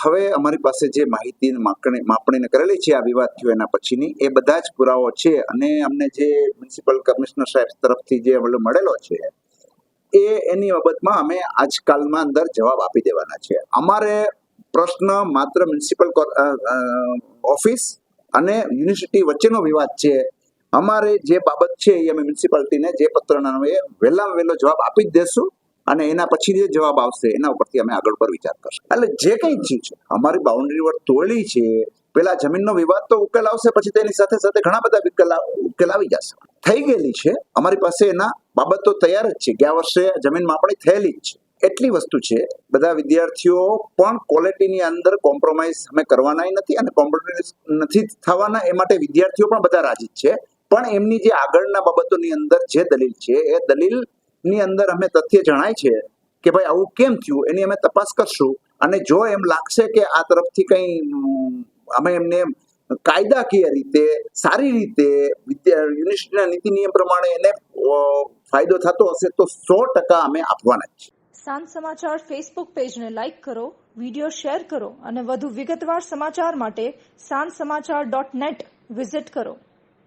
હવે અમારી પાસે જે માહિતી માપણીને કરેલી છે આ વિવાદ થયો એના પછીની, એ બધા જ પુરાવો છે અને અમને જે મ્યુનિસિપલ કમિશનર સાહેબ તરફથી જે મળેલો છે એની બાબતમાં અમે આજકાલમાં અંદર જવાબ આપી દેવાના છે. અમારે પ્રશ્ન માત્ર મ્યુનિસિપલ ઓફિસ અને યુનિવર્સિટી વચ્ચેનો વિવાદ છે. અમારે જે બાબત છે એ અમે મ્યુનિસિપાલિટીને જે પત્રના વહેલામાં વહેલો જવાબ આપી જ દેશું અને એના પછી જે જવાબ આવશે એના ઉપરથી અમે આગળ પર વિચાર કરશું. એટલે જે કંઈ ચીજ છે અમારી બાઉન્ડ્રી વર તોડી છે, પેલા જમીનનો વિવાદ તો ઉકેલ આવશે, પછી તેની સાથે સાથે ઘણા બધા ઉકેલ આવી જશે. થઈ ગયેલી છે અમારી પાસે, એના બાબતો તૈયાર જ છે. ગયા વર્ષે જમીન માપણી થયેલી જ છે. એટલી વસ્તુ છે, બધા વિદ્યાર્થીઓ પણ ક્વોલિટીની અંદર કોમ્પ્રોમાઇઝ અમે કરવાના નથી અને કોમ્પ્રોમાઇઝ નથી થવાના, એ માટે વિદ્યાર્થીઓ પણ બધા રાજી છે. પણ એમની જે આગળના બાબતોની અંદર જે દલીલ છે એ દલીલની અંદર અમે તથ્ય જણાય છે કે ભાઈ આવું કેમ થયું, એની અમે તપાસ કરશું અને જો એમ લાગશે કે આ તરફથી કંઈ અમે એમને કાયદાકીય રીતે સારી રીતે યુનિવર્સિટીના નીતિ નિયમ પ્રમાણે એને ફાયદો થતો હશે તો 100% અમે આપવાના જ છીએ. સાંજ સમાચાર ફેસબુક પેજને લાઇક કરો, વિડીયો શેર કરો અને વધુ વિગતવાર સમાચાર માટે sanssamachar.net વિઝિટ કરો.